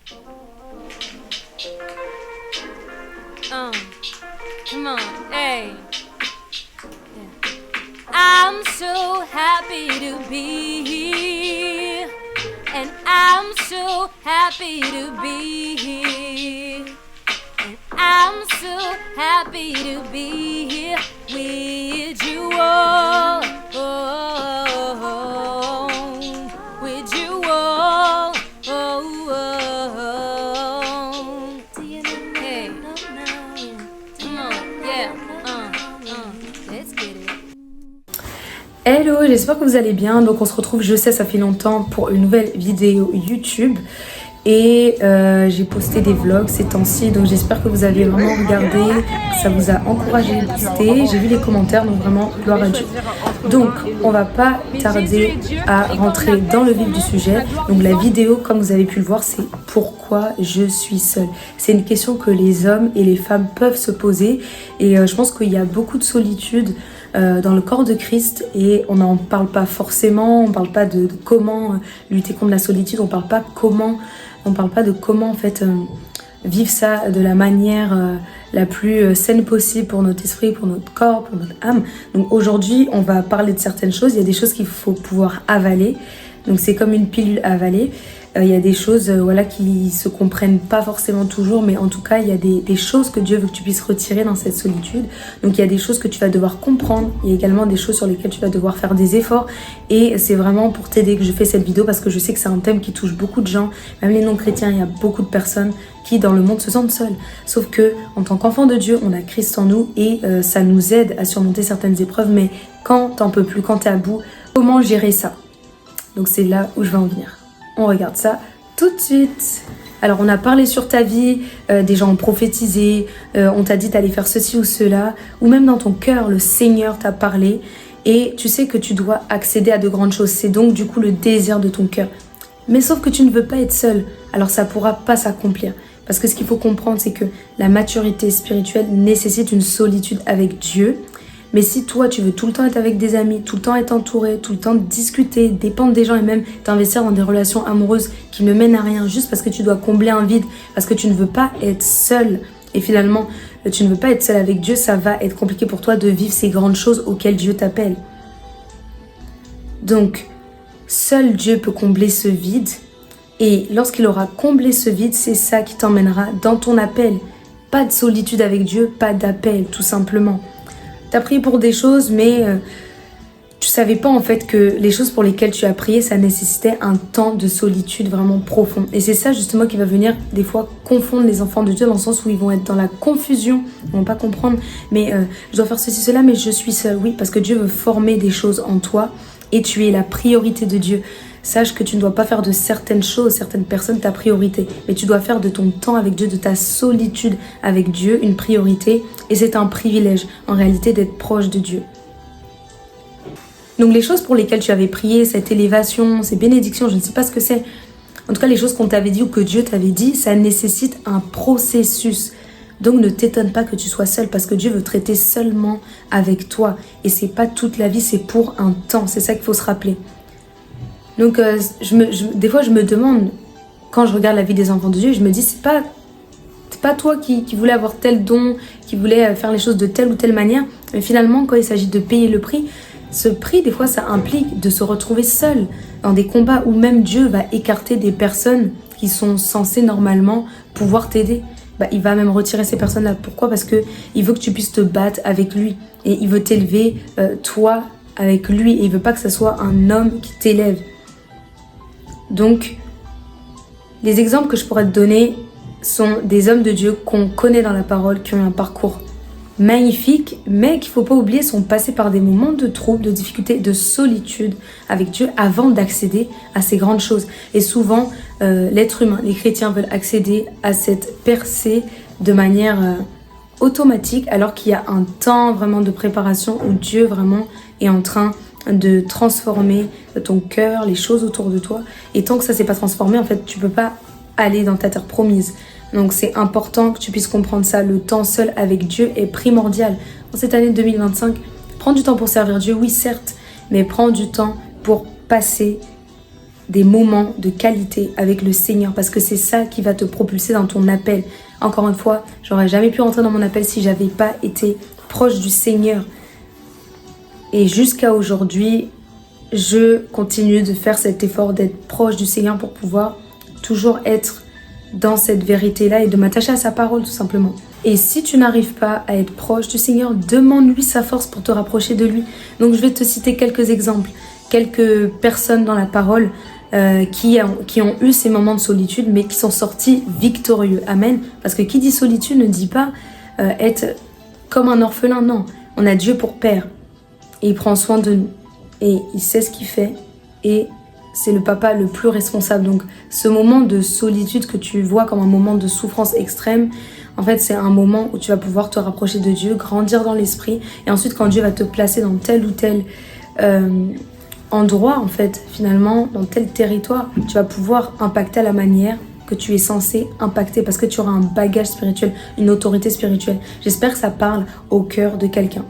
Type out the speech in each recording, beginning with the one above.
Come on, hey. I'm so happy to be here, and I'm so happy to be here, and I'm so happy to be here with you all, with you all, Do you know? Hey, come on, yeah, let's get it. Hello, j'espère que vous allez bien. Donc on se retrouve, je sais, ça fait longtemps pour une nouvelle vidéo YouTube. Et j'ai posté des vlogs ces temps-ci, donc j'espère que vous avez vraiment regardé, que ça vous a encouragé à poster. J'ai vu les commentaires, donc vraiment gloire à Dieu. Donc on va pas tarder à rentrer dans le vif du sujet. Donc la vidéo, comme vous avez pu le voir, c'est pourquoi je suis seule. C'est une question que les hommes et les femmes peuvent se poser, et je pense qu'il y a beaucoup de solitude dans le corps de Christ, et on n'en parle pas forcément. On parle pas de comment lutter contre la solitude, on parle pas de comment en fait vivre ça de la manière la plus saine possible pour notre esprit, pour notre corps, pour notre âme. Donc aujourd'hui on va parler de certaines choses. Il y a des choses qu'il faut pouvoir avaler, donc c'est comme une pilule à avaler. Il y a des choses voilà, qui se comprennent pas forcément toujours, mais en tout cas il y a des choses que Dieu veut que tu puisses retirer dans cette solitude. Donc il y a des choses que tu vas devoir comprendre, il y a également des choses sur lesquelles tu vas devoir faire des efforts, et c'est vraiment pour t'aider que je fais cette vidéo, parce que je sais que c'est un thème qui touche beaucoup de gens, même les non-chrétiens. Il y a beaucoup de personnes qui dans le monde se sentent seules, sauf que en tant qu'enfant de Dieu, on a Christ en nous, et ça nous aide à surmonter certaines épreuves. Mais quand t'en peux plus, quand t'es à bout, comment gérer ça? Donc c'est là où je vais en venir. On regarde ça tout de suite. Alors on a parlé sur ta vie, des gens ont prophétisé, on t'a dit d'aller faire ceci ou cela, ou même dans ton cœur, le Seigneur t'a parlé, et tu sais que tu dois accéder à de grandes choses. C'est donc du coup le désir de ton cœur. Mais sauf que tu ne veux pas être seul, alors ça ne pourra pas s'accomplir. Parce que ce qu'il faut comprendre, c'est que la maturité spirituelle nécessite une solitude avec Dieu. Mais si toi, tu veux tout le temps être avec des amis, tout le temps être entouré, tout le temps discuter, dépendre des gens, et même t'investir dans des relations amoureuses qui ne mènent à rien, juste parce que tu dois combler un vide, parce que tu ne veux pas être seul, et finalement, tu ne veux pas être seul avec Dieu, ça va être compliqué pour toi de vivre ces grandes choses auxquelles Dieu t'appelle. Donc, seul Dieu peut combler ce vide, et lorsqu'il aura comblé ce vide, c'est ça qui t'emmènera dans ton appel. Pas de solitude avec Dieu, pas d'appel, tout simplement. T'as prié pour des choses, mais tu savais pas en fait que les choses pour lesquelles tu as prié, ça nécessitait un temps de solitude vraiment profond. Et c'est ça justement qui va venir des fois confondre les enfants de Dieu, dans le sens où ils vont être dans la confusion, ils vont pas comprendre, mais je dois faire ceci, cela, mais je suis seule. Oui, parce que Dieu veut former des choses en toi, et tu es la priorité de Dieu. Sache que tu ne dois pas faire de certaines choses, certaines personnes ta priorité, mais tu dois faire de ton temps avec Dieu, de ta solitude avec Dieu, une priorité, et c'est un privilège en réalité d'être proche de Dieu. Donc les choses pour lesquelles tu avais prié, cette élévation, ces bénédictions, je ne sais pas ce que c'est, en tout cas les choses qu'on t'avait dit ou que Dieu t'avait dit, ça nécessite un processus. Donc ne t'étonne pas que tu sois seul, parce que Dieu veut traiter seulement avec toi, et c'est pas toute la vie, c'est pour un temps, c'est ça qu'il faut se rappeler. Donc des fois je me demande, quand je regarde la vie des enfants de Dieu, je me dis c'est pas toi qui voulais avoir tel don, qui voulait faire les choses de telle ou telle manière, mais finalement quand il s'agit de payer le prix, ce prix des fois ça implique de se retrouver seul dans des combats où même Dieu va écarter des personnes qui sont censées normalement pouvoir t'aider. Il va même retirer ces personnes-là. Pourquoi? Parce qu'il veut que tu puisses te battre avec lui, et il veut t'élever toi avec lui, et il veut pas que ce soit un homme qui t'élève. Donc, les exemples que je pourrais te donner sont des hommes de Dieu qu'on connaît dans la parole, qui ont un parcours magnifique, mais qu'il ne faut pas oublier, sont passés par des moments de troubles, de difficultés, de solitude avec Dieu avant d'accéder à ces grandes choses. Et souvent, l'être humain, les chrétiens veulent accéder à cette percée de manière automatique, alors qu'il y a un temps vraiment de préparation où Dieu vraiment est en train de transformer ton cœur, les choses autour de toi. Et tant que ça s'est pas transformé, en fait, tu peux pas aller dans ta terre promise. Donc c'est important que tu puisses comprendre ça. Le temps seul avec Dieu est primordial. En cette année 2025, prends du temps pour servir Dieu, oui certes, mais prends du temps pour passer des moments de qualité avec le Seigneur parce que c'est ça qui va te propulser dans ton appel. Encore une fois, j'aurais jamais pu rentrer dans mon appel si j'avais pas été proche du Seigneur. Et jusqu'à aujourd'hui, je continue de faire cet effort d'être proche du Seigneur pour pouvoir toujours être dans cette vérité-là et de m'attacher à sa parole tout simplement. Et si tu n'arrives pas à être proche du Seigneur, demande-lui sa force pour te rapprocher de lui. Donc je vais te citer quelques exemples, quelques personnes dans la parole qui ont eu ces moments de solitude mais qui sont sortis victorieux. Amen. Parce que qui dit solitude ne dit pas être comme un orphelin, non. On a Dieu pour père et il prend soin de nous et il sait ce qu'il fait et c'est le papa le plus responsable. Donc ce moment de solitude que tu vois comme un moment de souffrance extrême, en fait c'est un moment où tu vas pouvoir te rapprocher de Dieu, grandir dans l'esprit et ensuite quand Dieu va te placer dans tel ou tel endroit en fait finalement, dans tel territoire, tu vas pouvoir impacter à la manière que tu es censé impacter parce que tu auras un bagage spirituel, une autorité spirituelle. J'espère que ça parle au cœur de quelqu'un.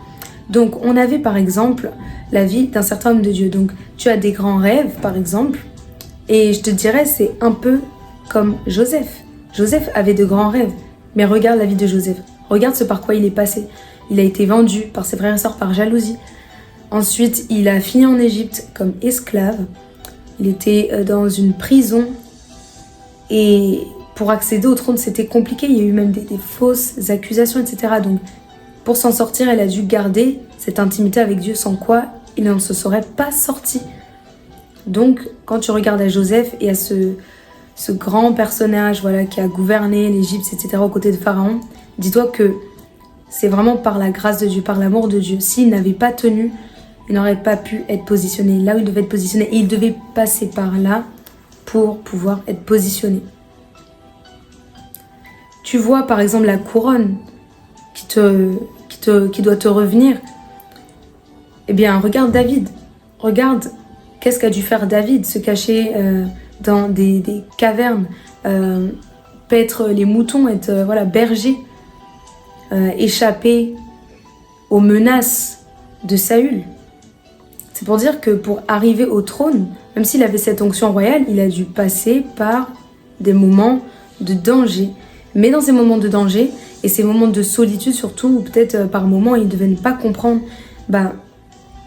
Donc on avait par exemple la vie d'un certain homme de Dieu. Donc tu as des grands rêves par exemple et je te dirais c'est un peu comme Joseph. Joseph avait de grands rêves mais regarde la vie de Joseph. Regarde ce par quoi il est passé. Il a été vendu par ses frères et sœurs par jalousie. Ensuite il a fini en Égypte comme esclave. Il était dans une prison et pour accéder au trône c'était compliqué. Il y a eu même des fausses accusations etc. Donc pour s'en sortir, elle a dû garder cette intimité avec Dieu, sans quoi il ne se serait pas sorti. Donc, quand tu regardes à Joseph et à ce grand personnage voilà, qui a gouverné l'Égypte, etc., aux côtés de Pharaon, dis-toi que c'est vraiment par la grâce de Dieu, par l'amour de Dieu. S'il n'avait pas tenu, il n'aurait pas pu être positionné là où il devait être positionné. Et il devait passer par là pour pouvoir être positionné. Tu vois par exemple la couronne qui doit te revenir, eh bien regarde David, regarde qu'est-ce qu'a dû faire David, se cacher dans des cavernes, paître les moutons, être berger, échapper aux menaces de Saül. C'est pour dire que pour arriver au trône, même s'il avait cette onction royale, il a dû passer par des moments de danger. Mais dans ces moments de danger, et ces moments de solitude surtout, ou peut-être par moments il ne devait pas comprendre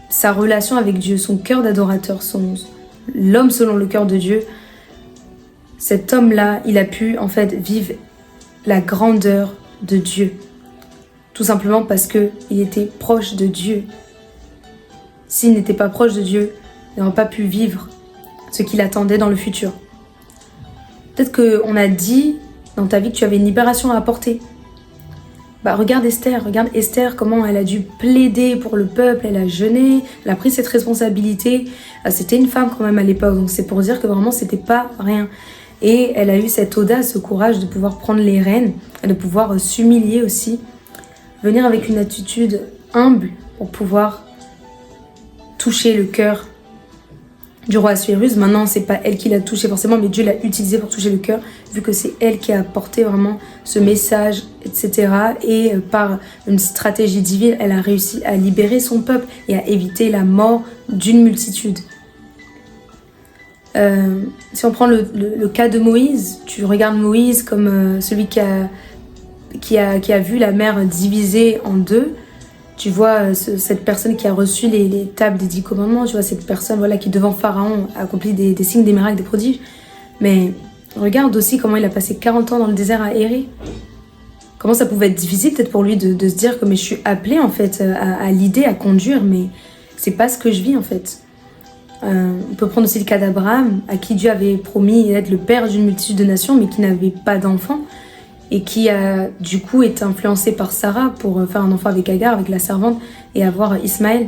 sa relation avec Dieu, son cœur d'adorateur, l'homme selon le cœur de Dieu, cet homme-là, il a pu en fait vivre la grandeur de Dieu. Tout simplement parce qu'il était proche de Dieu. S'il n'était pas proche de Dieu, il n'aurait pas pu vivre ce qu'il attendait dans le futur. Peut-être qu'on a dit dans ta vie que tu avais une libération à apporter. Regarde Esther, comment elle a dû plaider pour le peuple, elle a jeûné, elle a pris cette responsabilité. C'était une femme quand même à l'époque, donc c'est pour dire que vraiment c'était pas rien. Et elle a eu cette audace, ce courage de pouvoir prendre les rênes, et de pouvoir s'humilier aussi, venir avec une attitude humble pour pouvoir toucher le cœur du roi Assuérus. Maintenant, c'est pas elle qui l'a touché forcément, mais Dieu l'a utilisé pour toucher le cœur, vu que c'est elle qui a apporté vraiment ce message, etc. Et par une stratégie divine, elle a réussi à libérer son peuple et à éviter la mort d'une multitude. Si on prend le cas de Moïse, tu regardes Moïse comme celui qui a vu la mer divisée en deux. Tu vois cette personne qui a reçu les tables des 10 commandements, tu vois cette personne qui devant Pharaon a accompli des signes, des miracles, des prodiges. Mais regarde aussi comment il a passé 40 ans dans le désert à errer. Comment ça pouvait être difficile peut-être pour lui de se dire que mais je suis appelé en fait à l'idée, à conduire, mais c'est pas ce que je vis en fait. On peut prendre aussi le cas d'Abraham, à qui Dieu avait promis d'être le père d'une multitude de nations, mais qui n'avait pas d'enfant. Et qui a du coup été influencé par Sarah pour faire un enfant avec Agar, avec la servante, et avoir Ismaël.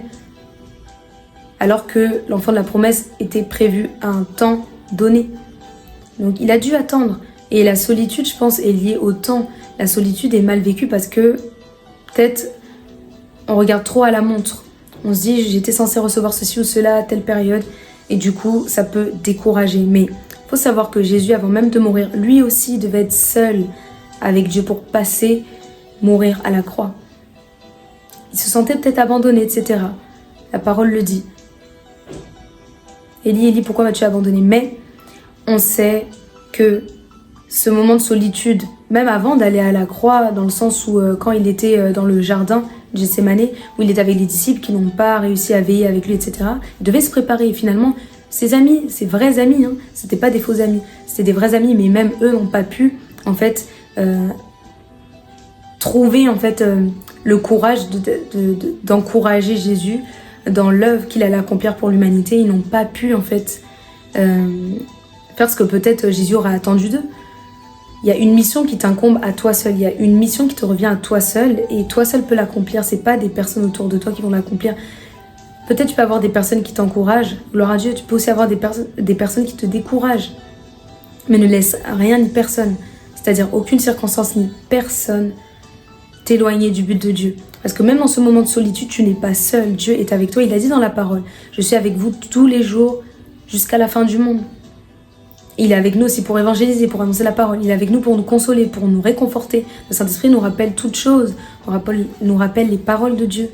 Alors que l'enfant de la promesse était prévu à un temps donné. Donc il a dû attendre. Et la solitude, je pense, est liée au temps. La solitude est mal vécue parce que peut-être on regarde trop à la montre. On se dit j'étais censé recevoir ceci ou cela à telle période. Et du coup, ça peut décourager. Mais il faut savoir que Jésus, avant même de mourir, lui aussi devait être seul avec Dieu pour mourir à la croix. Il se sentait peut-être abandonné, etc. La parole le dit. Élie, Élie, pourquoi m'as-tu abandonné? Mais on sait que ce moment de solitude, même avant d'aller à la croix, dans le sens où quand il était dans le jardin de Gethsémani, où il était avec les disciples qui n'ont pas réussi à veiller avec lui, etc., il devait se préparer. Et finalement, ses amis, ses vrais amis, c'était pas des faux amis, c'était des vrais amis, mais même eux n'ont pas pu, en fait, trouver, en fait, le courage d'encourager Jésus dans l'œuvre qu'il allait accomplir pour l'humanité. Ils n'ont pas pu, en fait, faire ce que peut-être Jésus aurait attendu d'eux. Il y a une mission qui t'incombe à toi seul, il y a une mission qui te revient à toi seul, et toi seul peux l'accomplir, c'est pas des personnes autour de toi qui vont l'accomplir. Peut-être tu peux avoir des personnes qui t'encouragent, gloire à Dieu, tu peux aussi avoir des personnes qui te découragent, mais ne laisse rien ni personne, c'est-à-dire aucune circonstance ni personne t'éloigner du but de Dieu. Parce que même dans ce moment de solitude, tu n'es pas seul, Dieu est avec toi, il a dit dans la parole, je suis avec vous tous les jours jusqu'à la fin du monde. Il est avec nous aussi pour évangéliser, pour annoncer la parole. Il est avec nous pour nous consoler, pour nous réconforter. Le Saint-Esprit nous rappelle toutes choses, nous rappelle les paroles de Dieu.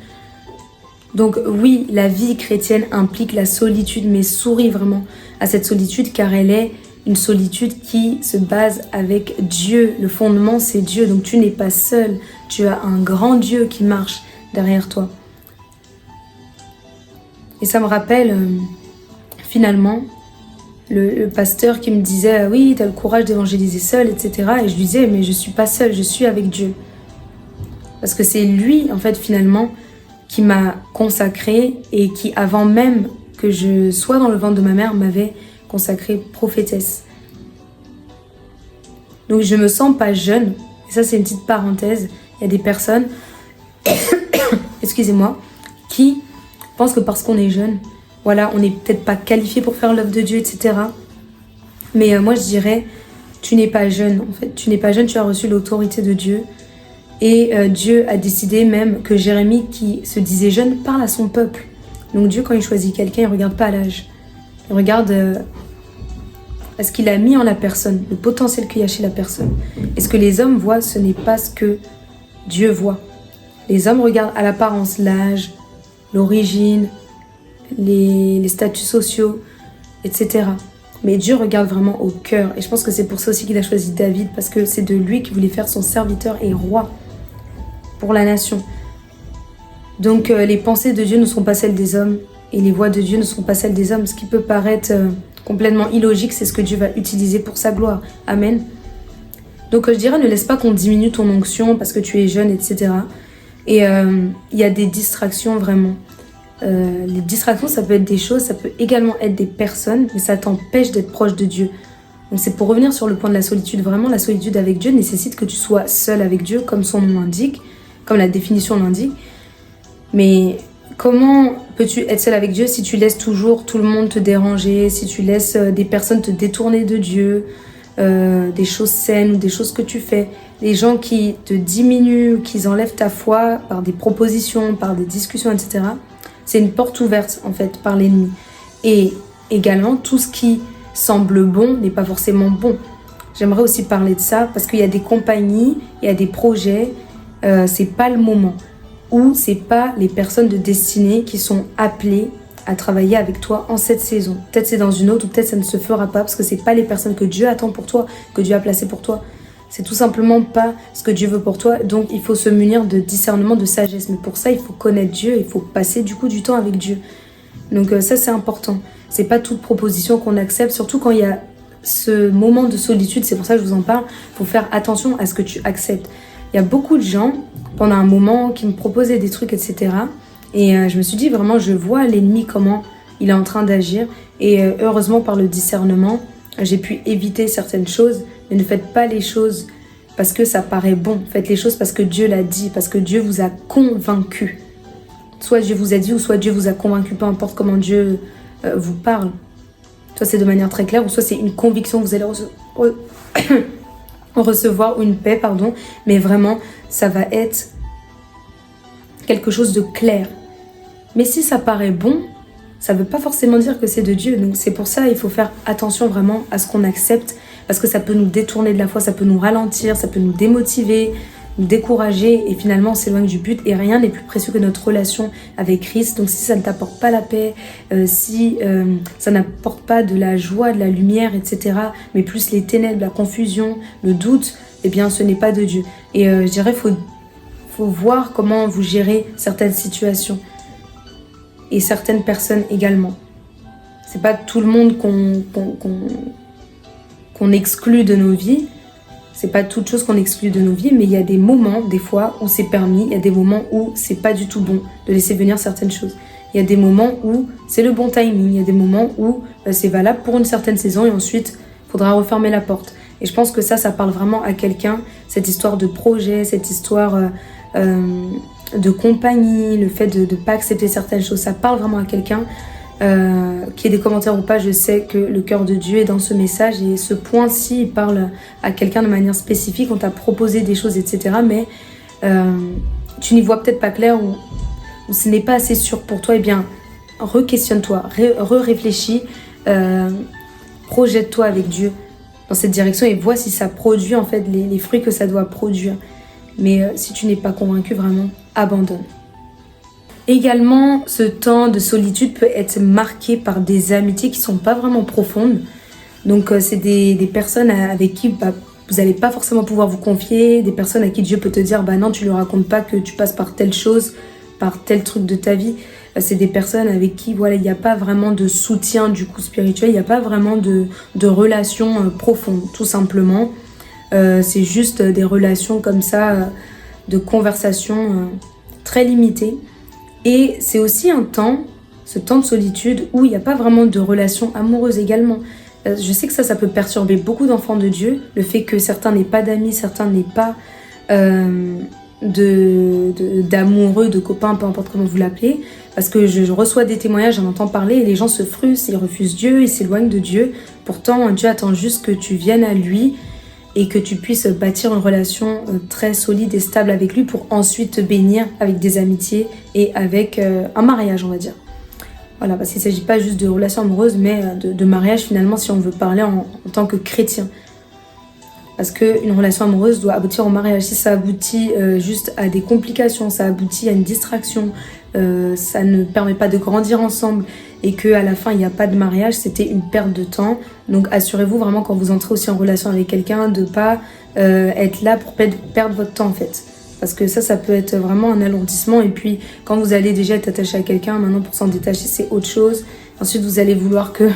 Donc oui, la vie chrétienne implique la solitude, mais souris vraiment à cette solitude car elle est une solitude qui se base avec Dieu. Le fondement, c'est Dieu, donc tu n'es pas seul. Tu as un grand Dieu qui marche derrière toi. Et ça me rappelle finalement le pasteur qui me disait « Oui, tu as le courage d'évangéliser seul, etc. » Et je lui disais « Mais je ne suis pas seule, je suis avec Dieu. » Parce que c'est lui, en fait, finalement, qui m'a consacrée et qui, avant même que je sois dans le ventre de ma mère, m'avait consacrée prophétesse. Donc je me sens pas jeune. Et ça, c'est une petite parenthèse. Il y a des personnes, excusez-moi, qui pensent que parce qu'on est jeune, voilà, on n'est peut-être pas qualifié pour faire l'œuvre de Dieu, etc. Mais moi, je dirais, tu n'es pas jeune, en fait. Tu n'es pas jeune, tu as reçu l'autorité de Dieu. Et Dieu a décidé même que Jérémie, qui se disait jeune, parle à son peuple. Donc Dieu, quand il choisit quelqu'un, il ne regarde pas à l'âge. Il regarde à ce qu'il a mis en la personne, le potentiel qu'il y a chez la personne. Et ce que les hommes voient, ce n'est pas ce que Dieu voit. Les hommes regardent à l'apparence, l'âge, l'origine, les statuts sociaux, etc. Mais Dieu regarde vraiment au cœur. Et je pense que c'est pour ça aussi qu'il a choisi David, parce que c'est de lui qu'il voulait faire son serviteur et roi pour la nation. Donc les pensées de Dieu ne sont pas celles des hommes, et les voies de Dieu ne sont pas celles des hommes. Ce qui peut paraître complètement illogique, c'est ce que Dieu va utiliser pour sa gloire. Amen. Donc je dirais, ne laisse pas qu'on diminue ton onction parce que tu es jeune, etc. Et il y a des distractions vraiment. Les distractions, ça peut être des choses, ça peut également être des personnes, mais ça t'empêche d'être proche de Dieu. Donc c'est pour revenir sur le point de la solitude. Vraiment, la solitude avec Dieu nécessite que tu sois seul avec Dieu, comme son nom l'indique, comme la définition l'indique. Mais comment peux-tu être seul avec Dieu si tu laisses toujours tout le monde te déranger, si tu laisses des personnes te détourner de Dieu, des choses saines ou des choses que tu fais, les gens qui te diminuent, qui enlèvent ta foi par des propositions, par des discussions, etc. C'est une porte ouverte, en fait, par l'ennemi. Et également, tout ce qui semble bon n'est pas forcément bon. J'aimerais aussi parler de ça, parce qu'il y a des compagnies, il y a des projets, c'est pas le moment. Ou c'est pas les personnes de destinée qui sont appelées à travailler avec toi en cette saison. Peut-être c'est dans une autre, ou peut-être ça ne se fera pas, parce que c'est pas les personnes que Dieu attend pour toi, que Dieu a placées pour toi. C'est tout simplement pas ce que Dieu veut pour toi. Donc il faut se munir de discernement, de sagesse. Mais pour ça, il faut connaître Dieu. Il faut passer du coup du temps avec Dieu. Donc ça, c'est important. C'est pas toute proposition qu'on accepte. Surtout quand il y a ce moment de solitude. C'est pour ça que je vous en parle. Il faut faire attention à ce que tu acceptes. Il y a beaucoup de gens, pendant un moment, qui me proposaient des trucs, etc. Et je me suis dit, vraiment, je vois l'ennemi, comment il est en train d'agir. Et heureusement, par le discernement, j'ai pu éviter certaines choses. Mais ne faites pas les choses parce que ça paraît bon. Faites les choses parce que Dieu l'a dit, parce que Dieu vous a convaincu. Soit Dieu vous a dit, ou soit Dieu vous a convaincu, peu importe comment Dieu vous parle. Soit c'est de manière très claire, ou soit c'est une conviction que vous allez recevoir, ou une paix, pardon. Mais vraiment, ça va être quelque chose de clair. Mais si ça paraît bon, ça ne veut pas forcément dire que c'est de Dieu. Donc c'est pour ça qu'il faut faire attention vraiment à ce qu'on accepte. Parce que ça peut nous détourner de la foi, ça peut nous ralentir, ça peut nous démotiver. nous décourager et finalement on s'éloigne du but. Et rien n'est plus précieux que notre relation avec Christ. Donc si ça ne t'apporte pas la paix, si ça n'apporte pas de la joie, de la lumière, etc., mais plus les ténèbres, la confusion, le doute, eh bien ce n'est pas de Dieu. Et je dirais, faut voir comment vous gérez certaines situations et certaines personnes également. C'est pas tout le monde qu'on exclut de nos vies. C'est pas toute chose qu'on exclut de nos vies, mais il y a des moments, des fois, où c'est permis. Il y a des moments où c'est pas du tout bon de laisser venir certaines choses. Il y a des moments où c'est le bon timing. Il y a des moments où c'est valable pour une certaine saison et ensuite, il faudra refermer la porte. Et je pense que ça parle vraiment à quelqu'un. Cette histoire de projet, cette histoire de compagnie, le fait de ne pas accepter certaines choses, ça parle vraiment à quelqu'un. Qu'il y ait des commentaires ou pas, je sais que le cœur de Dieu est dans ce message et ce point-ci, il parle à quelqu'un de manière spécifique. On t'a proposé des choses, etc. Mais tu n'y vois peut-être pas clair ou ce n'est pas assez sûr pour toi. Eh bien, re-questionne-toi, réfléchis, projette-toi avec Dieu dans cette direction et vois si ça produit en fait les fruits que ça doit produire. Mais si tu n'es pas convaincu, vraiment, abandonne. Également, ce temps de solitude peut être marqué par des amitiés qui ne sont pas vraiment profondes. Donc, c'est des personnes avec qui vous n'allez pas forcément pouvoir vous confier, des personnes à qui Dieu peut te dire « bah non, tu ne lui racontes pas que tu passes par telle chose, par tel truc de ta vie ». C'est des personnes avec qui voilà, il n'y a pas vraiment de soutien du coup spirituel, il n'y a pas vraiment de relation profonde, tout simplement. C'est juste des relations comme ça, de conversation très limitées. Et c'est aussi un temps, ce temps de solitude, où il n'y a pas vraiment de relation amoureuse également. Je sais que ça peut perturber beaucoup d'enfants de Dieu, le fait que certains n'aient pas d'amis, certains n'aient pas d'amoureux, de copains, peu importe comment vous l'appelez, parce que je reçois des témoignages, j'en entends parler, et les gens se frustrent, ils refusent Dieu, ils s'éloignent de Dieu. Pourtant, Dieu attend juste que tu viennes à lui, et que tu puisses bâtir une relation très solide et stable avec lui pour ensuite te bénir avec des amitiés et avec un mariage, on va dire. Voilà, parce qu'il ne s'agit pas juste de relations amoureuses, mais de mariage finalement si on veut parler en tant que chrétien. Parce qu'une relation amoureuse doit aboutir au mariage. Si ça aboutit juste à des complications, ça aboutit à une distraction, ça ne permet pas de grandir ensemble et qu'à la fin il n'y a pas de mariage, c'était une perte de temps. Donc assurez-vous vraiment quand vous entrez aussi en relation avec quelqu'un de ne pas être là pour perdre votre temps en fait. Parce que ça peut être vraiment un alourdissement. Et puis quand vous allez déjà être attaché à quelqu'un, maintenant pour s'en détacher c'est autre chose. Ensuite vous allez vouloir que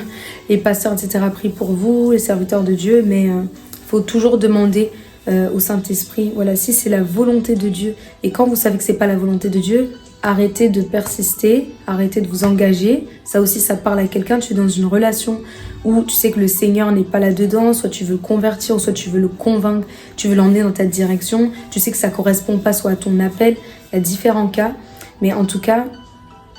les pasteurs etc. prient pour vous, les serviteurs de Dieu, mais faut toujours demander au Saint-Esprit, voilà, si c'est la volonté de Dieu. Et quand vous savez que c'est pas la volonté de Dieu, arrêtez de persister, arrêtez de vous engager. Ça aussi, ça parle à quelqu'un. Tu es dans une relation où tu sais que le Seigneur n'est pas là-dedans. Soit tu veux le convertir, ou soit tu veux le convaincre, tu veux l'emmener dans ta direction. Tu sais que ça correspond pas soit à ton appel. Il y a différents cas. Mais en tout cas,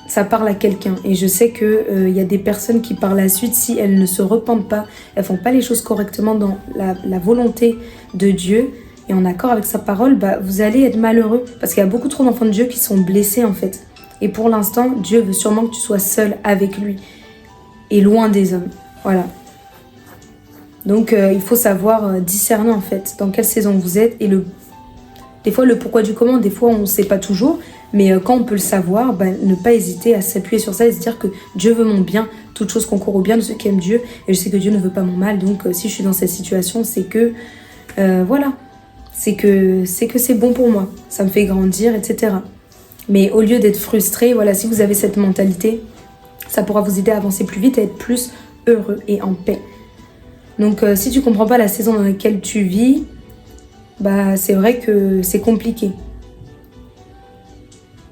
ça parle à quelqu'un. Et je sais qu'il y a des personnes qui, par la suite, si elles ne se repentent pas, elles font pas les choses correctement dans la volonté de Dieu, et en accord avec sa parole, vous allez être malheureux. Parce qu'il y a beaucoup trop d'enfants de Dieu qui sont blessés en fait. Et pour l'instant, Dieu veut sûrement que tu sois seul avec lui. Et loin des hommes. Voilà. Donc il faut savoir discerner en fait dans quelle saison vous êtes. Et des fois le pourquoi du comment, des fois on ne sait pas toujours. Mais quand on peut le savoir, ne pas hésiter à s'appuyer sur ça et se dire que Dieu veut mon bien. Toute chose concourt au bien de ceux qui aiment Dieu. Et je sais que Dieu ne veut pas mon mal. Donc si je suis dans cette situation, c'est que voilà. C'est que c'est bon pour moi, ça me fait grandir, etc. Mais au lieu d'être frustré, voilà, si vous avez cette mentalité, ça pourra vous aider à avancer plus vite et être plus heureux et en paix. Donc si tu comprends pas la saison dans laquelle tu vis, c'est vrai que c'est compliqué.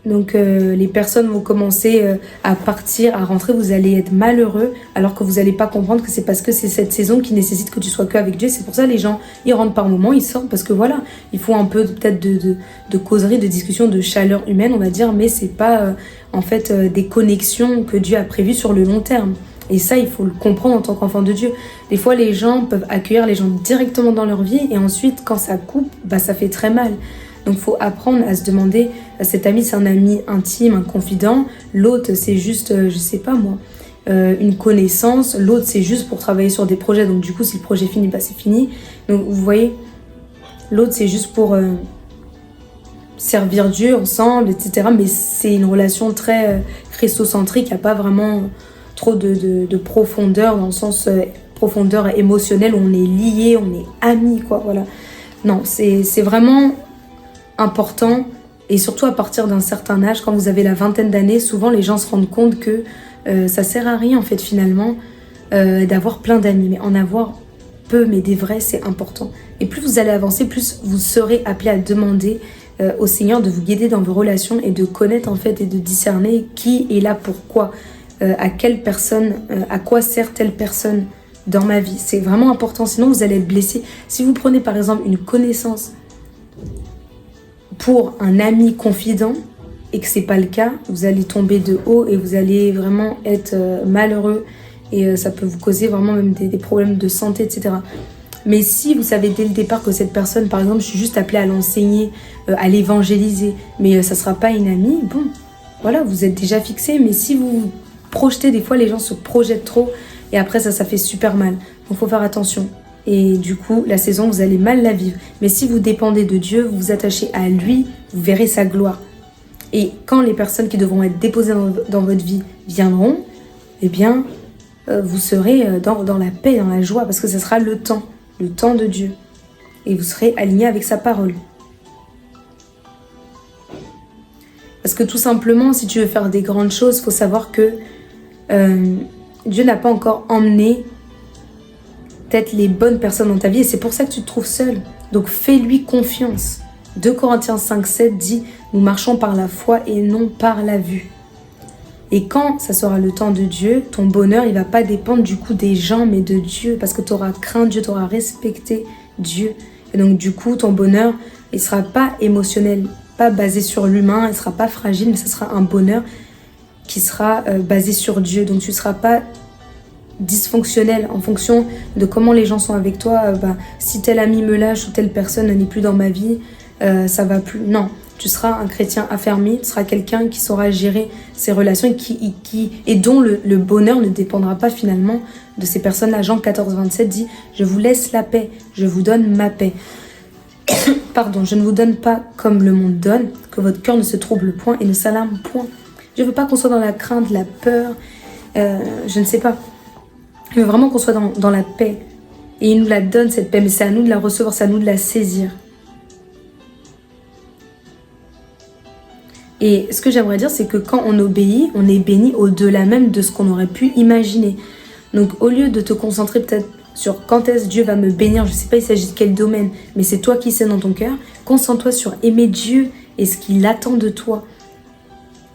Donc les personnes vont commencer à partir, à rentrer, vous allez être malheureux alors que vous n'allez pas comprendre que c'est parce que c'est cette saison qui nécessite que tu sois que avec Dieu. C'est pour ça les gens, ils rentrent par moments, ils sortent parce que voilà, il faut un peu peut-être de causerie, de discussion, de chaleur humaine on va dire, mais c'est pas en fait des connexions que Dieu a prévues sur le long terme. Et ça, il faut le comprendre en tant qu'enfant de Dieu. Des fois, les gens peuvent accueillir les gens directement dans leur vie et ensuite, quand ça coupe, ça fait très mal. Donc, il faut apprendre à se demander, cet ami, c'est un ami intime, un confident. L'autre, c'est juste, je sais pas moi, une connaissance. L'autre, c'est juste pour travailler sur des projets. Donc, du coup, si le projet finit, c'est fini. Donc, vous voyez, l'autre, c'est juste pour servir Dieu ensemble, etc. Mais c'est une relation très christocentrique, il n'y a pas vraiment trop de profondeur, dans le sens profondeur émotionnelle, où on est liés, on est amis, quoi, voilà. Non, c'est vraiment important, et surtout à partir d'un certain âge, quand vous avez la vingtaine d'années, souvent les gens se rendent compte que ça sert à rien, en fait, finalement, d'avoir plein d'amis, mais en avoir peu, mais des vrais, c'est important. Et plus vous allez avancer, plus vous serez appelé à demander au Seigneur de vous guider dans vos relations et de connaître, en fait, et de discerner qui est là pourquoi, à quelle personne, à quoi sert telle personne dans ma vie. C'est vraiment important, sinon vous allez être blessé. Si vous prenez par exemple une connaissance pour un ami confident et que c'est pas le cas, vous allez tomber de haut et vous allez vraiment être malheureux, et ça peut vous causer vraiment même des problèmes de santé, etc. Mais si vous savez dès le départ que cette personne, par exemple, je suis juste appelée à l'enseigner, à l'évangéliser, mais ça sera pas une amie, bon, voilà, vous êtes déjà fixé. Mais si vous vous projetez, des fois les gens se projettent trop et après ça fait super mal. Donc faut faire attention. Et du coup, la saison, vous allez mal la vivre. Mais si vous dépendez de Dieu, vous vous attachez à lui, vous verrez sa gloire. Et quand les personnes qui devront être déposées dans votre vie viendront, eh bien, vous serez dans la paix, dans la joie, parce que ce sera le temps de Dieu. Et vous serez aligné avec sa parole. Parce que tout simplement, si tu veux faire des grandes choses, il faut savoir que Dieu n'a pas encore emmené peut-être les bonnes personnes dans ta vie, et c'est pour ça que tu te trouves seul. Donc fais-lui confiance. 2 Corinthiens 5:7 dit « Nous marchons par la foi et non par la vue ». Et quand ça sera le temps de Dieu, ton bonheur, il ne va pas dépendre du coup des gens, mais de Dieu, parce que tu auras craint Dieu, tu auras respecté Dieu. Et donc du coup, ton bonheur, il ne sera pas émotionnel, pas basé sur l'humain, il ne sera pas fragile, mais ce sera un bonheur qui sera basé sur Dieu. Donc tu ne seras pas dysfonctionnel en fonction de comment les gens sont avec toi. Si tel ami me lâche ou telle personne n'est plus dans ma vie, ça va plus. Non, tu seras un chrétien affermi, tu seras quelqu'un qui saura gérer ses relations et dont le bonheur ne dépendra pas finalement de ces personnes-là. Jean 14:27 dit « Je vous laisse la paix, je vous donne ma paix. » Pardon, je ne vous donne pas comme le monde donne, que votre cœur ne se trouble point et ne s'alarme point. Je ne veux pas qu'on soit dans la crainte, la peur, je ne sais pas. Je veux vraiment qu'on soit dans la paix. Et il nous la donne, cette paix, mais c'est à nous de la recevoir, c'est à nous de la saisir. Et ce que j'aimerais dire, c'est que quand on obéit, on est béni au-delà même de ce qu'on aurait pu imaginer. Donc au lieu de te concentrer peut-être sur quand est-ce Dieu va me bénir, je ne sais pas il s'agit de quel domaine, mais c'est toi qui sais dans ton cœur, concentre-toi sur aimer Dieu et ce qu'il attend de toi.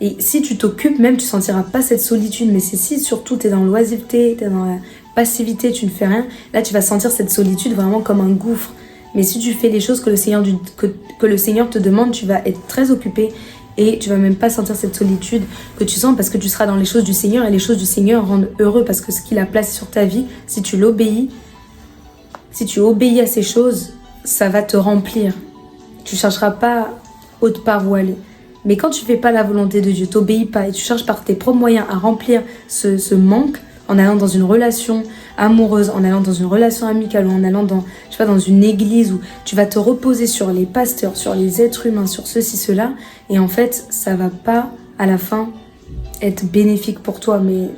Et si tu t'occupes, même tu ne sentiras pas cette solitude. Mais c'est si surtout tu es dans l'oisiveté, tu es dans la passivité, tu ne fais rien, là tu vas sentir cette solitude vraiment comme un gouffre. Mais si tu fais les choses que le Seigneur te demande, tu vas être très occupé et tu vas même pas sentir cette solitude que tu sens, parce que tu seras dans les choses du Seigneur, et les choses du Seigneur rendent heureux, parce que ce qu'il a placé sur ta vie, si tu l'obéis, si tu obéis à ces choses, ça va te remplir. Tu ne chercheras pas autre part où aller. Mais quand tu ne fais pas la volonté de Dieu, tu n'obéis pas et tu cherches par tes propres moyens à remplir ce manque, en allant dans une relation amoureuse, en allant dans une relation amicale, ou en allant dans une église où tu vas te reposer sur les pasteurs, sur les êtres humains, sur ceci, cela, et en fait, ça va pas à la fin être bénéfique pour toi, mais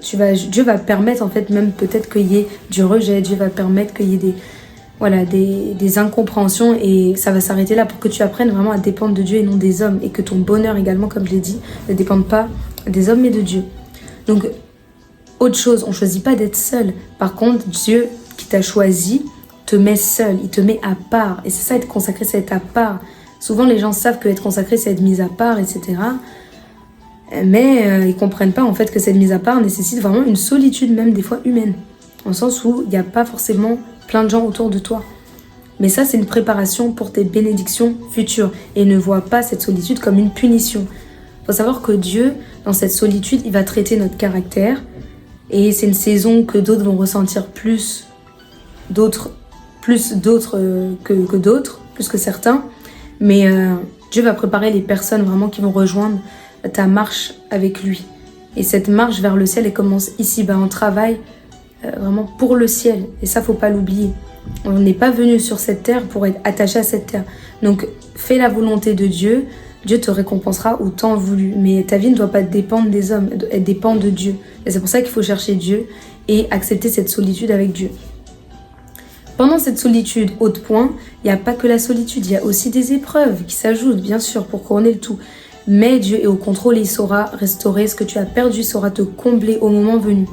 Dieu va permettre en fait même peut-être qu'il y ait du rejet, Dieu va permettre qu'il y ait des incompréhensions, et ça va s'arrêter là pour que tu apprennes vraiment à dépendre de Dieu et non des hommes, et que ton bonheur également, comme je l'ai dit, ne dépende pas des hommes mais de Dieu. Donc, autre chose, on ne choisit pas d'être seul. Par contre, Dieu qui t'a choisi te met seul, il te met à part. Et c'est ça, être consacré, c'est être à part. Souvent, les gens savent que être consacré, c'est être mis à part, etc. Mais ils ne comprennent pas en fait que cette mise à part nécessite vraiment une solitude, même des fois humaine. Dans le sens où il n'y a pas forcément plein de gens autour de toi. Mais ça, c'est une préparation pour tes bénédictions futures. Et ne vois pas cette solitude comme une punition. Il faut savoir que Dieu, dans cette solitude, il va traiter notre caractère. Et c'est une saison que d'autres vont ressentir plus que d'autres, plus que certains. Mais Dieu va préparer les personnes vraiment qui vont rejoindre ta marche avec lui. Et cette marche vers le ciel, elle commence ici-bas. On travaille vraiment pour le ciel. Et ça, faut pas l'oublier. On n'est pas venu sur cette terre pour être attaché à cette terre. Donc, fais la volonté de Dieu. Dieu te récompensera au temps voulu. Mais ta vie ne doit pas dépendre des hommes, elle dépend de Dieu. Et c'est pour ça qu'il faut chercher Dieu et accepter cette solitude avec Dieu. Pendant cette solitude, autre point, il n'y a pas que la solitude, il y a aussi des épreuves qui s'ajoutent, bien sûr, pour couronner le tout. Mais Dieu est au contrôle et il saura restaurer ce que tu as perdu, il saura te combler au moment venu.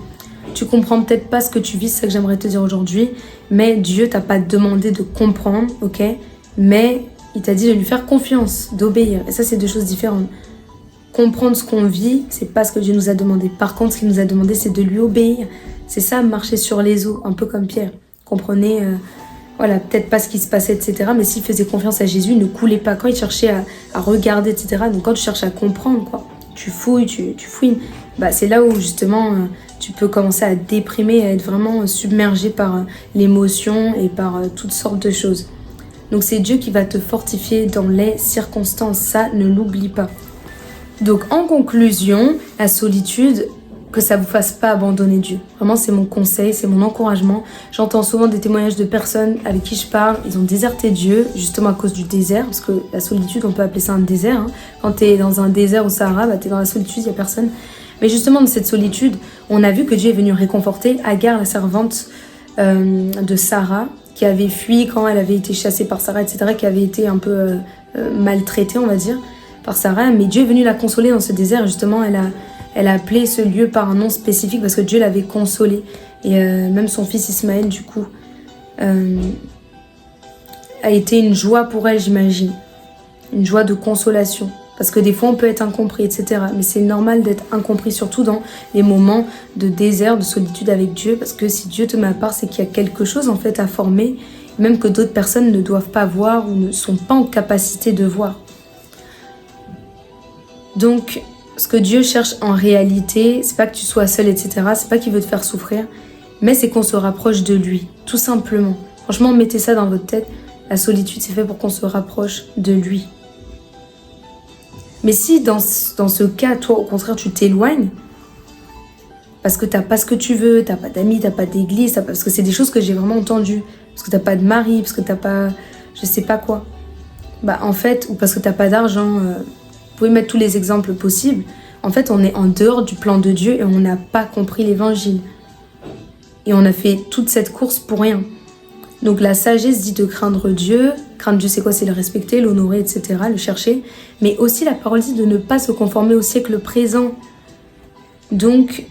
Tu comprends peut-être pas ce que tu vis, c'est ça que j'aimerais te dire aujourd'hui, mais Dieu t'a pas demandé de comprendre, ok? Mais il t'a dit de lui faire confiance, d'obéir. Et ça, c'est deux choses différentes. Comprendre ce qu'on vit, c'est pas ce que Dieu nous a demandé. Par contre, ce qu'il nous a demandé, c'est de lui obéir. C'est ça, marcher sur les eaux, un peu comme Pierre. Comprenez, voilà, peut-être pas ce qui se passait, etc. Mais s'il faisait confiance à Jésus, il ne coulait pas. Quand il cherchait à regarder, etc. Donc quand tu cherches à comprendre, quoi, tu fouilles, tu fouines. Bah, c'est là où justement tu peux commencer à déprimer, à être vraiment submergé par l'émotion et par toutes sortes de choses. Donc c'est Dieu qui va te fortifier dans les circonstances, ça ne l'oublie pas. Donc en conclusion, la solitude, que ça ne vous fasse pas abandonner Dieu. Vraiment c'est mon conseil, c'est mon encouragement. J'entends souvent des témoignages de personnes avec qui je parle, ils ont déserté Dieu justement à cause du désert, parce que la solitude on peut appeler ça un désert. Quand tu es dans un désert au Sahara, bah, tu es dans la solitude, il n'y a personne. Mais justement, dans cette solitude, on a vu que Dieu est venu réconforter Agar, la servante de Sarah, qui avait fui quand elle avait été chassée par Sarah, etc., qui avait été un peu maltraitée, on va dire, par Sarah. Mais Dieu est venu la consoler dans ce désert. Justement, elle a appelé ce lieu par un nom spécifique parce que Dieu l'avait consolée. Et même son fils Ismaël, du coup, a été une joie pour elle, j'imagine. Une joie de consolation. Parce que des fois, on peut être incompris, etc. Mais c'est normal d'être incompris, surtout dans les moments de désert, de solitude avec Dieu. Parce que si Dieu te met à part, c'est qu'il y a quelque chose en fait à former, même que d'autres personnes ne doivent pas voir ou ne sont pas en capacité de voir. Donc, ce que Dieu cherche en réalité, c'est pas que tu sois seul, etc. C'est pas qu'il veut te faire souffrir, mais c'est qu'on se rapproche de lui, tout simplement. Franchement, mettez ça dans votre tête. La solitude, c'est fait pour qu'on se rapproche de lui. Mais si dans ce cas, toi, au contraire, tu t'éloignes, parce que t'as pas ce que tu veux, t'as pas d'amis, t'as pas d'église, parce que c'est des choses que j'ai vraiment entendues, parce que t'as pas de mari, parce que t'as pas, je sais pas quoi. Bah en fait, ou parce que t'as pas d'argent, vous pouvez mettre tous les exemples possibles. En fait, on est en dehors du plan de Dieu et on n'a pas compris l'évangile. Et on a fait toute cette course pour rien. Donc la sagesse dit de craindre Dieu. Craindre Dieu, c'est quoi? C'est le respecter, l'honorer, etc., le chercher. Mais aussi la parole dit de ne pas se conformer au siècle présent. Donc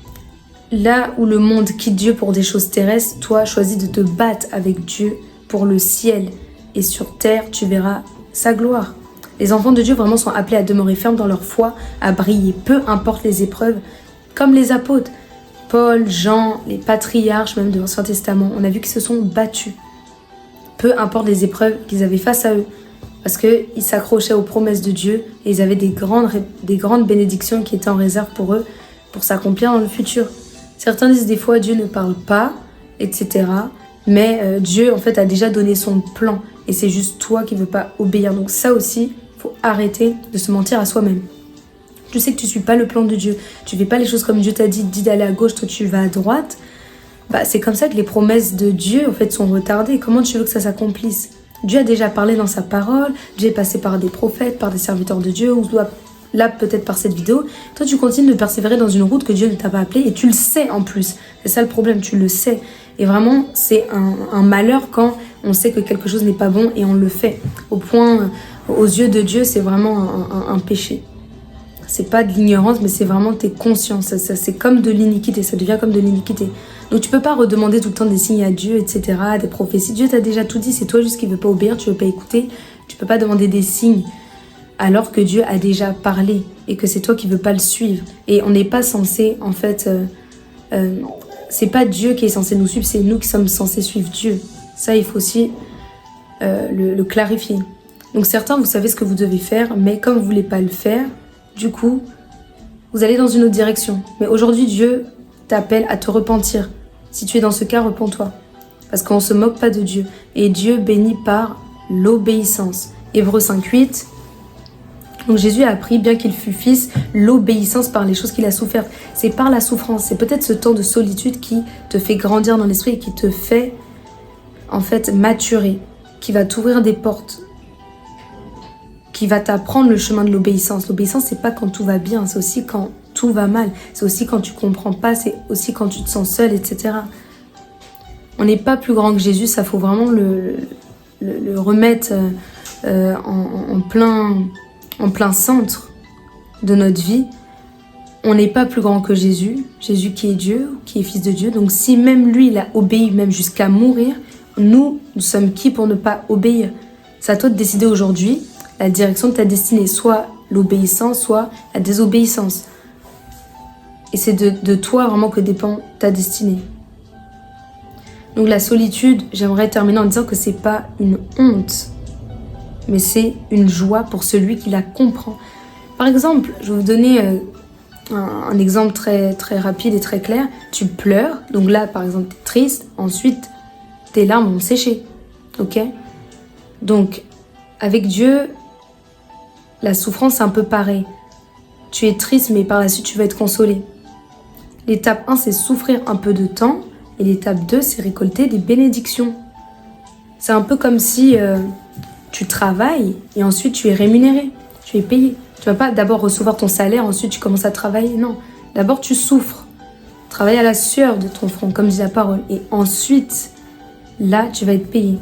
là où le monde quitte Dieu pour des choses terrestres, toi choisis de te battre avec Dieu pour le ciel. Et sur terre, tu verras sa gloire. Les enfants de Dieu vraiment sont appelés à demeurer fermes dans leur foi, à briller, peu importe les épreuves, comme les apôtres. Paul, Jean, les patriarches, même de l'Ancien Testament, on a vu qu'ils se sont battus. Peu importe les épreuves qu'ils avaient face à eux. Parce qu'ils s'accrochaient aux promesses de Dieu et ils avaient des grandes bénédictions qui étaient en réserve pour eux, pour s'accomplir dans le futur. Certains disent des fois Dieu ne parle pas, etc. Mais Dieu en fait a déjà donné son plan et c'est juste toi qui ne veux pas obéir. Donc ça aussi, il faut arrêter de se mentir à soi-même. Tu sais que tu ne suis pas le plan de Dieu. Tu ne fais pas les choses comme Dieu t'a dit d'aller à gauche, toi tu vas à droite. Bah, c'est comme ça que les promesses de Dieu en fait sont retardées. Comment tu veux que ça s'accomplisse? Dieu a déjà parlé dans sa parole, Dieu est passé par des prophètes, par des serviteurs de Dieu, ou là peut-être par cette vidéo. Toi tu continues de persévérer dans une route que Dieu ne t'a pas appelée et tu le sais en plus. C'est ça le problème, tu le sais. Et vraiment c'est un malheur quand on sait que quelque chose n'est pas bon et on le fait. Au point, aux yeux de Dieu, c'est vraiment un péché. C'est pas de l'ignorance, mais c'est vraiment tes consciences. Ça, c'est comme de l'iniquité, ça devient comme de l'iniquité. Donc tu peux pas redemander tout le temps des signes à Dieu, etc., des prophéties. Dieu t'a déjà tout dit, c'est toi juste qui veux pas obéir, tu veux pas écouter. Tu peux pas demander des signes alors que Dieu a déjà parlé et que c'est toi qui veux pas le suivre. Et on n'est pas censé, en fait, c'est pas Dieu qui est censé nous suivre, c'est nous qui sommes censés suivre Dieu. Ça, il faut aussi le clarifier. Donc certains, vous savez ce que vous devez faire, mais comme vous voulez pas le faire, du coup, vous allez dans une autre direction. Mais aujourd'hui, Dieu t'appelle à te repentir. Si tu es dans ce cas, repens-toi. Parce qu'on ne se moque pas de Dieu. Et Dieu bénit par l'obéissance. Hébreux 5:8. Donc Jésus a appris, bien qu'il fût fils, l'obéissance par les choses qu'il a souffertes. C'est par la souffrance. C'est peut-être ce temps de solitude qui te fait grandir dans l'esprit et qui te fait, en fait, maturer. Qui va t'ouvrir des portes. qui va t'apprendre le chemin de l'obéissance. L'obéissance, c'est pas quand tout va bien, c'est aussi quand tout va mal. C'est aussi quand tu comprends pas, c'est aussi quand tu te sens seul, etc. On n'est pas plus grand que Jésus, ça faut vraiment le remettre en plein centre de notre vie. On n'est pas plus grand que Jésus, Jésus qui est Dieu, qui est fils de Dieu. Donc si même lui, il a obéi même jusqu'à mourir, nous sommes qui pour ne pas obéir? C'est à toi de décider aujourd'hui la direction de ta destinée, soit l'obéissance, soit la désobéissance. Et c'est de toi vraiment que dépend ta destinée. Donc la solitude, j'aimerais terminer en disant que c'est pas une honte, mais c'est une joie pour celui qui la comprend. Par exemple, je vais vous donner un exemple très, très rapide et très clair. Tu pleures, donc là par exemple tu es triste, ensuite tes larmes vont sécher. Ok? Donc avec Dieu, la souffrance c'est un peu pareil. Tu es triste mais par la suite tu vas être consolé. L'étape 1 c'est souffrir un peu de temps et l'étape 2 c'est récolter des bénédictions. C'est un peu comme si tu travailles et ensuite tu es rémunéré, tu es payé. Tu vas pas d'abord recevoir ton salaire, ensuite tu commences à travailler. Non, d'abord tu souffres. Travaille à la sueur de ton front, comme dit la parole. Et ensuite, là, tu vas être payé.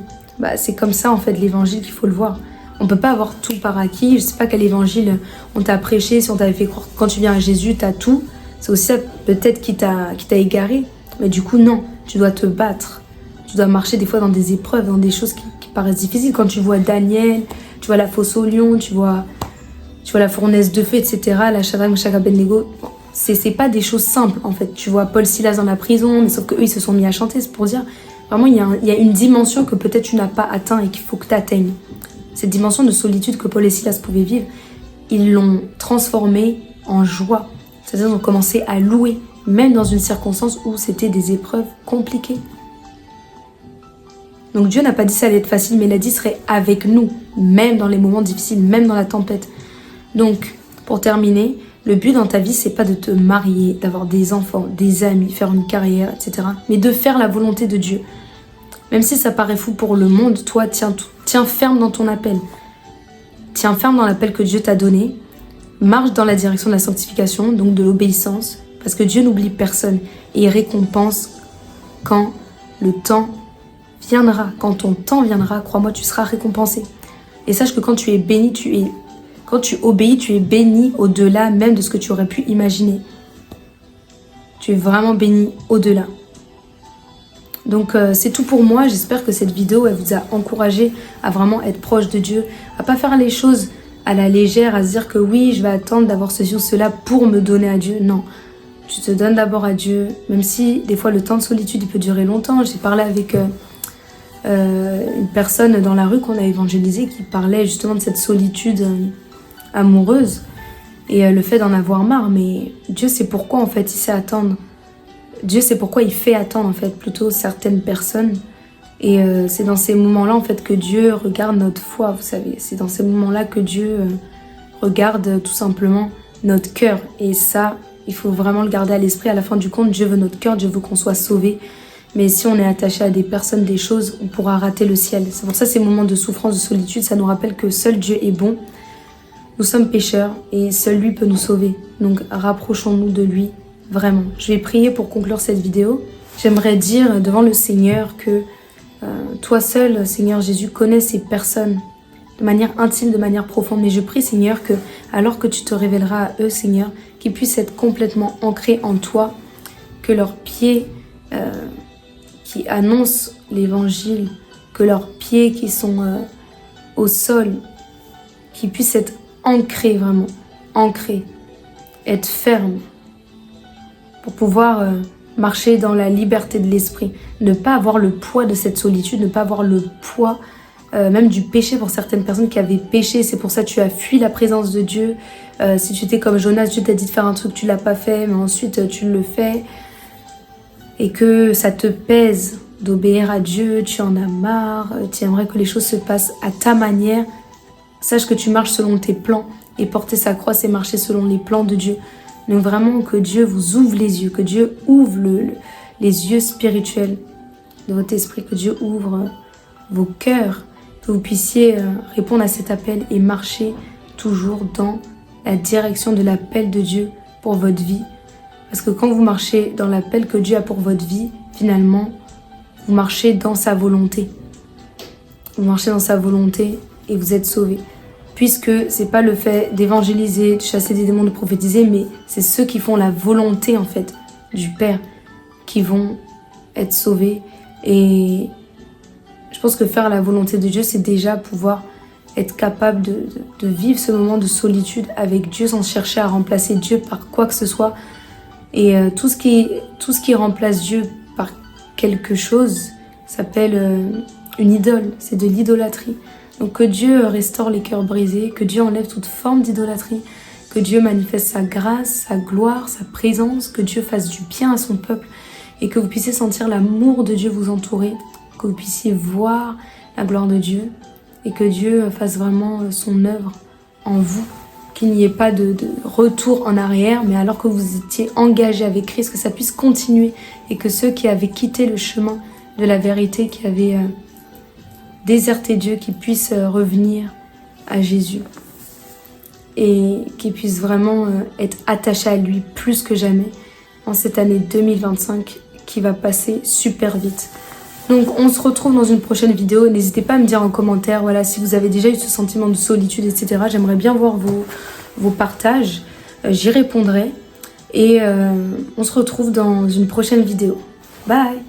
C'est comme ça, en fait, l'évangile qu'il faut le voir. On peut pas avoir tout par acquis. Je sais pas quel évangile on t'a prêché, si on t'avait fait croire que quand tu viens à Jésus, t'as tout. C'est aussi ça, peut-être, qui t'a égaré. Mais du coup, non, tu dois te battre. Tu dois marcher des fois dans des épreuves, dans des choses qui paraissent difficiles. Quand tu vois Daniel, tu vois la fosse au lion, tu vois la fournaise de feu, etc., la Shadrach, Meshach, Abednego, c'est pas des choses simples, en fait. Tu vois Paul, Silas dans la prison, mais sauf qu'eux, ils se sont mis à chanter, c'est pour dire, vraiment, il y a une dimension que peut-être tu n'as pas atteint et qu'il faut que tu atteignes. Cette dimension de solitude que Paul et Silas pouvaient vivre, ils l'ont transformée en joie. C'est-à-dire, ils ont commencé à louer, même dans une circonstance où c'était des épreuves compliquées. Donc Dieu n'a pas dit ça allait être facile, mais il a dit serait avec nous, même dans les moments difficiles, même dans la tempête. Donc, pour terminer, le but dans ta vie, c'est pas de te marier, d'avoir des enfants, des amis, faire une carrière, etc. Mais de faire la volonté de Dieu. Même si ça paraît fou pour le monde, toi, tiens ferme dans ton appel. Tiens ferme dans l'appel que Dieu t'a donné. Marche dans la direction de la sanctification, donc de l'obéissance. Parce que Dieu n'oublie personne. Et il récompense quand le temps viendra. Quand ton temps viendra, crois-moi, tu seras récompensé. Et sache que quand tu es béni, quand tu obéis, tu es béni au-delà même de ce que tu aurais pu imaginer. Tu es vraiment béni au-delà. Donc c'est tout pour moi. J'espère que cette vidéo elle vous a encouragé à vraiment être proche de Dieu, à pas faire les choses à la légère, à se dire que oui, je vais attendre d'avoir ceci ou cela pour me donner à Dieu. Non, tu te donnes d'abord à Dieu, même si des fois le temps de solitude il peut durer longtemps. J'ai parlé avec une personne dans la rue qu'on a évangélisée qui parlait justement de cette solitude amoureuse et le fait d'en avoir marre. Mais Dieu sait pourquoi en fait il sait attendre. Dieu sait pourquoi il fait attendre en fait plutôt certaines personnes. Et c'est dans ces moments-là en fait que Dieu regarde notre foi, vous savez. C'est dans ces moments-là que Dieu regarde tout simplement notre cœur. Et ça, il faut vraiment le garder à l'esprit. À la fin du compte, Dieu veut notre cœur, Dieu veut qu'on soit sauvé. Mais si on est attaché à des personnes, des choses, on pourra rater le ciel. C'est pour ça ces moments de souffrance, de solitude, ça nous rappelle que seul Dieu est bon. Nous sommes pécheurs et seul lui peut nous sauver. Donc rapprochons-nous de lui, vraiment. Je vais prier pour conclure cette vidéo. J'aimerais dire devant le Seigneur que toi seul, Seigneur Jésus, connais ces personnes de manière intime, de manière profonde. Mais je prie, Seigneur, que alors que tu te révéleras à eux, Seigneur, qu'ils puissent être complètement ancrés en toi, que leurs pieds qui annoncent l'évangile, que leurs pieds qui sont au sol, qu'ils puissent être ancrés vraiment, ancrés, être fermes pour pouvoir marcher dans la liberté de l'esprit, ne pas avoir le poids de cette solitude, ne pas avoir le poids même du péché pour certaines personnes qui avaient péché. C'est pour ça que tu as fui la présence de Dieu. Si tu étais comme Jonas, Dieu t'a dit de faire un truc, tu l'as pas fait, mais ensuite tu le fais. Et que ça te pèse d'obéir à Dieu, tu en as marre, tu aimerais que les choses se passent à ta manière. Sache que tu marches selon tes plans et porter sa croix, c'est marcher selon les plans de Dieu. Donc vraiment que Dieu vous ouvre les yeux, que Dieu ouvre les yeux spirituels de votre esprit, que Dieu ouvre vos cœurs. que vous puissiez répondre à cet appel et marcher toujours dans la direction de l'appel de Dieu pour votre vie. Parce que quand vous marchez dans l'appel que Dieu a pour votre vie, finalement, vous marchez dans sa volonté. Vous marchez dans sa volonté et vous êtes sauvés. Puisque c'est pas le fait d'évangéliser, de chasser des démons, de prophétiser, mais c'est ceux qui font la volonté en fait du Père qui vont être sauvés. Et je pense que faire la volonté de Dieu, c'est déjà pouvoir être capable de vivre ce moment de solitude avec Dieu sans chercher à remplacer Dieu par quoi que ce soit. Et tout ce qui remplace Dieu par quelque chose s'appelle une idole, c'est de l'idolâtrie. Donc que Dieu restaure les cœurs brisés, que Dieu enlève toute forme d'idolâtrie, que Dieu manifeste sa grâce, sa gloire, sa présence, que Dieu fasse du bien à son peuple et que vous puissiez sentir l'amour de Dieu vous entourer, que vous puissiez voir la gloire de Dieu et que Dieu fasse vraiment son œuvre en vous, qu'il n'y ait pas de retour en arrière, mais alors que vous étiez engagé avec Christ, que ça puisse continuer et que ceux qui avaient quitté le chemin de la vérité, qui avaient déserté Dieu, qui puissent revenir à Jésus et qui puissent vraiment être attachés à lui plus que jamais en cette année 2025 qui va passer super vite. Donc on se retrouve dans une prochaine vidéo. N'hésitez pas à me dire en commentaire voilà, si vous avez déjà eu ce sentiment de solitude, etc. J'aimerais bien voir vos partages. J'y répondrai. Et on se retrouve dans une prochaine vidéo. Bye!